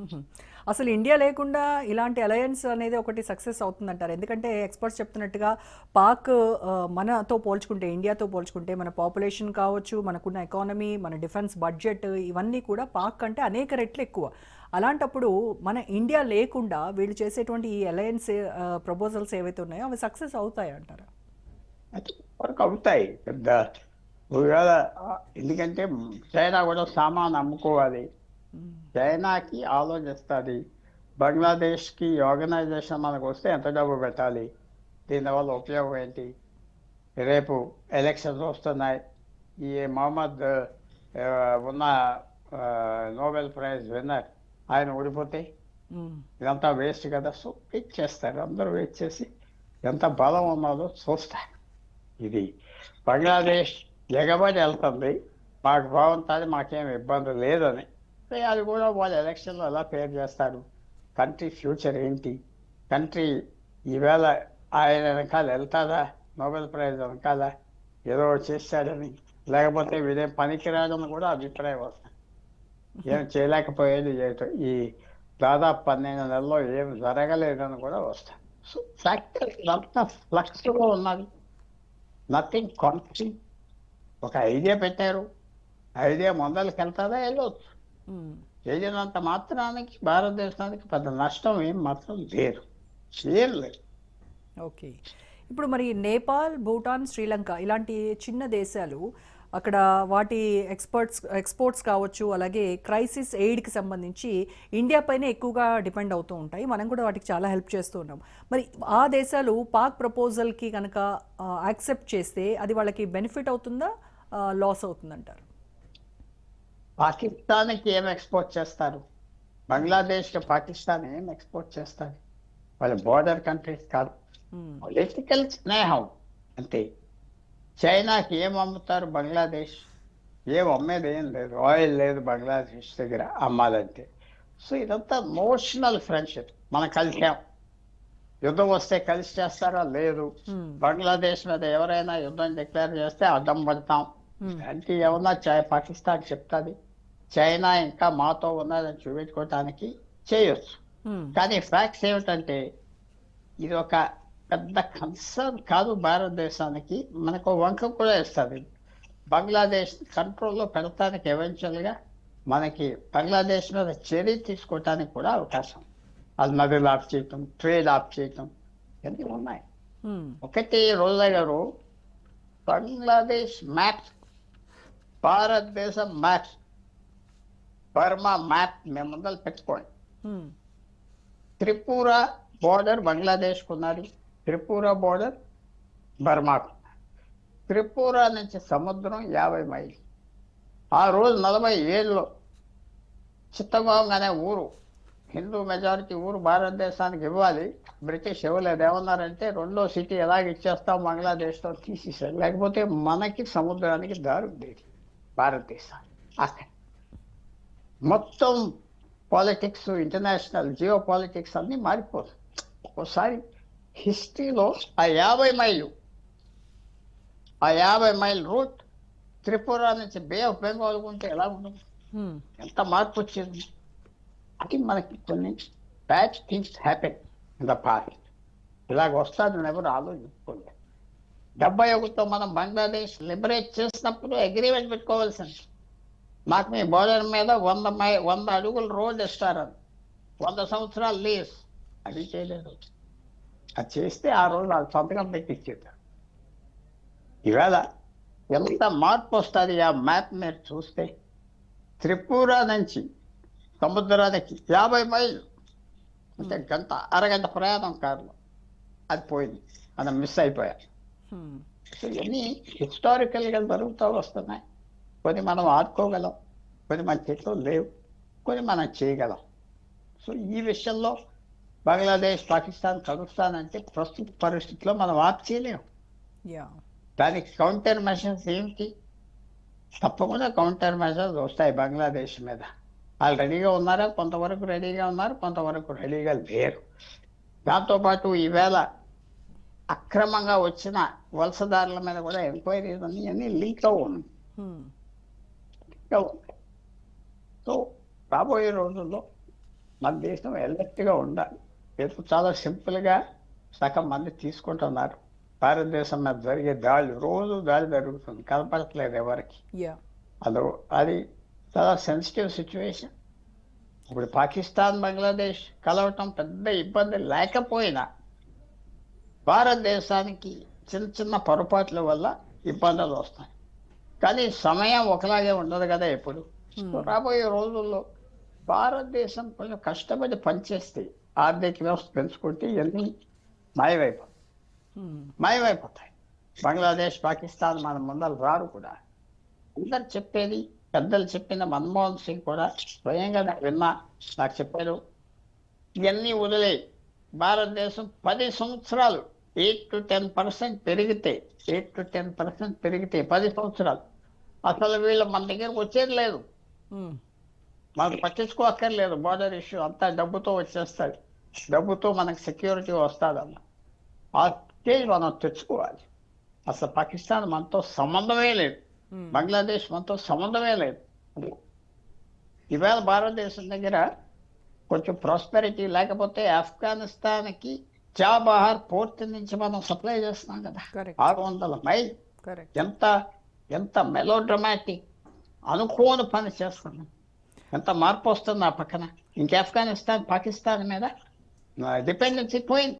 మ్మ్. అసలు ఇండియా లేకుండా ఇలాంటి అలయన్స్ అనేది ఒకటి సక్సెస్ అవుతుందంటారు. ఎందుకంటే ఎక్స్పర్ట్స్ చెప్తున్నట్టుగా పాక్ మనతో పోల్చుకుంటే, ఇండియాతో పోల్చుకుంటే మన పాపులేషన్ కావచ్చు, మనకున్న ఎకానమీ, మన డిఫెన్స్ బడ్జెట్ ఇవన్నీ కూడా పాక్ కంటే అనేక రెట్లు ఎక్కువ. అలాంటప్పుడు మన ఇండియా లేకుండా వీళ్ళు చేసేటువంటి ఈ అలయన్స్ ప్రపోజల్స్ ఏవైతే ఉన్నాయో అవి సక్సెస్ అవుతాయి అంటారా? అది వరకు అవుతాయి పెద్ద ఒకవేళ ఎందుకంటే చైనా కూడా సామాన్ అమ్ముకోవాలి. చైనాకి ఆలోచిస్తుంది బంగ్లాదేశ్కి ఆర్గనైజేషన్ మనకు వస్తే ఎంత డబ్బు పెట్టాలి, దీనివల్ల ఉపయోగం ఏంటి. రేపు ఎలక్షన్స్ వస్తున్నాయి. ఈ మహమ్మద్ ఉన్న నోబెల్ ప్రైజ్ విన్నర్ ఆయన ఓడిపోతే ఇదంతా వేస్ట్ కదా. సో వెయిట్ చేస్తారు, అందరూ వెయిట్ చేసి ఎంత బలం ఉన్నదో చూస్తారు. ఇది బంగ్లాదేశ్ ఎగబడి వెళ్తుంది, మాకు బాగుంటుంది, మాకేం ఇబ్బంది లేదని. అది కూడా వాళ్ళు ఎలక్షన్లో ఎలా పేరు చేస్తారు, కంట్రీ ఫ్యూచర్ ఏంటి, కంట్రీ ఈవేళ ఆయన వెనకాల వెళ్తాదా, నోబెల్ ప్రైజ్ వెనకాల ఏదో చేస్తాడని, లేకపోతే వీడేం పనికిరాడని కూడా అభిప్రాయం వస్తుంది. ఏం చేయలేకపోయేది ఈ దాదాపు 12 నెలల్లో ఏం జరగలేదని కూడా వస్తాయి. సో ఫ్యాక్టర్ అంతా ఫ్లక్స్లో ఉన్నది, నథింగ్ కాన్స్టెంట్. ఒక ఐడియా పెట్టారు, ఐడియా ముందరికి వెళ్తాదా, వెళ్ళవచ్చు. చేసినంత మాత్రానికి భారతదేశానికి పెద్ద నష్టం ఏం మాత్రం లేదు, చేయలేదు. ఓకే. ఇప్పుడు మరి నేపాల్, భూటాన్, శ్రీలంక ఇలాంటి చిన్న దేశాలు అక్కడ వాటి ఎక్స్పోర్ట్స్ కావచ్చు, అలాగే క్రైసిస్ ఎయిడ్కి సంబంధించి ఇండియా పైన ఎక్కువగా డిపెండ్ అవుతూ ఉంటాయి. మనం కూడా వాటికి చాలా హెల్ప్ చేస్తూ ఉన్నాం. మరి ఆ దేశాలు పాక్ ప్రపోజల్కి కనుక యాక్సెప్ట్ చేస్తే అది వాళ్ళకి బెనిఫిట్ అవుతుందా, లాస్ అవుతుందంటారు? పాకిస్తాన్కి ఏం ఎక్స్పోర్ట్ చేస్తారు, బంగ్లాదేశ్కి పాకిస్తాన్ ఏం ఎక్స్పోర్ట్ చేస్తారు? వాళ్ళ బోర్డర్ కంట్రీస్ కాదు, పొలిటికల్ స్నేహం అంతే. చైనాకి ఏం అమ్ముతారు బంగ్లాదేశ్? ఏం అమ్మేది ఏం లేదు, ఆయిల్ లేదు బంగ్లాదేశ్ దగ్గర అమ్మాలంటే. సో ఇదంతా మోషనల్ ఫ్రెండ్షిప్. మనం కలిసాం, యుద్ధం వస్తే కలిసి చేస్తారా, లేదు. బంగ్లాదేశ్ మీద ఎవరైనా యుద్ధం డిక్లేర్ చేస్తే అడ్డం పడతాం అంటే ఏమన్నా పాకిస్తాన్ చెప్తుంది. చైనా ఇంకా మాతో ఉన్నదని చూపించుకోవటానికి చేయొచ్చు. కానీ ఫ్యాక్ట్స్ ఏమిటంటే ఇది ఒక పెద్ద కన్సర్న్ కాదు భారతదేశానికి. మనకు వంక కూడా ఇస్తుంది, బంగ్లాదేశ్ కంట్రోల్లో పెడతానికి ఎవెన్చువల్గా మనకి బంగ్లాదేశ్ మీద చర్య తీసుకోవటానికి కూడా అవకాశం. అది నదులు ఆఫ్ చేయటం, ట్రేడ్ ఆఫ్ చేయటం ఇవన్నీ ఉన్నాయి. ఒకటి రోజా గారు, బంగ్లాదేశ్ మ్యాప్, భారతదేశం మ్యాప్, బర్మా మ్యాప్ మేము ముందలు పెట్టుకోండి. త్రిపుర బోర్డర్ బంగ్లాదేశ్కు ఉన్నది, త్రిపుర బోర్డర్ బర్మాకు. త్రిపుర నుంచి సముద్రం 50 మైళ్ళు. ఆ రోజు 47లో చిత్తగోంగ్ అనే ఊరు, హిందూ మెజారిటీ ఊరు భారతదేశానికి ఇవ్వాలి. బ్రిటిష్ ఇవ్వలేదు. ఏమన్నారంటే రెండో సిటీ ఎలాగ ఇచ్చేస్తాం బంగ్లాదేశ్తో తీసేసారు, లేకపోతే మనకి సముద్రానికి దారి ఉండేది భారతదేశానికి. అక్కడ మొత్తం పాలిటిక్స్, ఇంటర్నేషనల్ జియో పాలిటిక్స్ అన్నీ మారిపోతుంది. ఒకసారి హిస్టరీలో ఆ 50 మైళ్ళు, ఆ 50 మైల్ రూట్ త్రిపుర నుంచి బే ఆఫ్ బెంగాల్ ఉంటే ఎలా ఉండదు, ఎంత మార్పు వచ్చింది. అది మనకి కొన్ని bad things happen in the past. ఇలాగ వస్తుందని ఎవరు ఆలోచించుకోలేదు. 71లో మనం బంగ్లాదేశ్ లిబరేట్ చేసినప్పుడు అగ్రిమెంట్ పెట్టుకోవాల్సింది, నాకు మీ బోర్డర్ మీద 100 అడుగులు రోడ్ ఇస్తారని, 100 సంవత్సరాలు లీజ్. అది చేయలేదు. అది చేస్తే ఆ రోజు వాళ్ళు సంతకం పెట్టించేది. ఈవేళ ఎంత మార్పు వస్తుంది ఆ మ్యాప్ మీరు చూస్తే. త్రిపుర నుంచి సముద్రానికి 50 మైళ్ళు అంటే అరగంట ప్రయాణం కారులో. అది పోయింది, మనం మిస్ అయిపోయాం. ఇవన్నీ హిస్టారికల్గా జరుగుతూ వస్తున్నాయి. కొన్ని మనం ఆడుకోగలం, కొన్ని మన చేతిలో లేవు, కొన్ని మనం చేయగలం. సో ఈ విషయంలో బంగ్లాదేశ్, పాకిస్తాన్ కలుస్తానంటే ప్రస్తుత పరిస్థితిలో మనం ఆప్ చేయలేము. దానికి కౌంటర్ మెజర్స్ ఏమిటి? తప్పకుండా కౌంటర్ మెజర్స్ వస్తాయి బంగ్లాదేశ్ మీద. వాళ్ళు రెడీగా ఉన్నారా? కొంతవరకు రెడీగా ఉన్నారు, కొంతవరకు రెడీగా లేరు. దాంతోపాటు ఈవేళ అక్రమంగా వచ్చిన వలసదారుల మీద కూడా ఎంక్వైరీస్ అన్నీ లీక్ ఉన్నాయి. సో రాబోయే రోజుల్లో మన దేశం ఎలర్ట్గా ఉండాలి. రేపు చాలా సింపుల్గా సగం మంది తీసుకుంటున్నారు. భారతదేశం మీద జరిగే దాడులు, రోజు దాడి జరుగుతుంది, కనపడట్లేదు ఎవరికి. యా అది చాలా సెన్సిటివ్ సిచ్యువేషన్. ఇప్పుడు పాకిస్తాన్ బంగ్లాదేశ్ కలవటం పెద్ద ఇబ్బంది లేకపోయినా భారతదేశానికి చిన్న చిన్న పొరపాట్ల వల్ల ఇబ్బందులు వస్తాయి. కానీ సమయం ఒకలాగే ఉండదు కదా ఎప్పుడు. సో రాబోయే రోజుల్లో భారతదేశం కొంచెం కష్టపడి పనిచేస్తే, ఆర్థిక వ్యవస్థ పెంచుకుంటే ఇవన్నీ మాయమైపోతాయి. బంగ్లాదేశ్, పాకిస్తాన్ మన ముందర రారు కూడా. అందరు చెప్పేది, పెద్దలు చెప్పిన మన్మోహన్ సింగ్ కూడా స్వయంగా నాకు విన్నా, నాకు చెప్పారు, ఇవన్నీ వదిలే భారతదేశం 10 సంవత్సరాలు 8 to 10% పెరిగితే 10 సంవత్సరాలు అసలు వీళ్ళు మన దగ్గరకు వచ్చేది లేదు. మనకు పట్టించుకోక్కర్లేదు. బోర్డర్ ఇష్యూ అంతా డబ్బుతో వచ్చేస్తుంది. డబ్బుతో మనకు సెక్యూరిటీ వస్తుందన్న ఆ స్టేజ్ మనం తెచ్చుకోవాలి. అసలు పాకిస్తాన్ మనతో సంబంధమే లేదు, బంగ్లాదేశ్ మనతో సంబంధమే లేదు. ఇవాళ భారతదేశం దగ్గర కొంచెం ప్రాస్పెరిటీ లేకపోతే ఆఫ్ఘనిస్తాన్కి చాబహార్ పోర్ట్ నుంచి మనం సప్లై చేస్తున్నాం కదా, 600 మైల్. ఎంత మెలో డ్రమాటిక్, అనుకోని పని చేస్తున్నాం. ఎంత మార్పు వస్తుంది ఆ పక్కన. ఇంక ఆఫ్ఘనిస్తాన్, పాకిస్తాన్ మీద డిపెండెన్సీ పోయింది.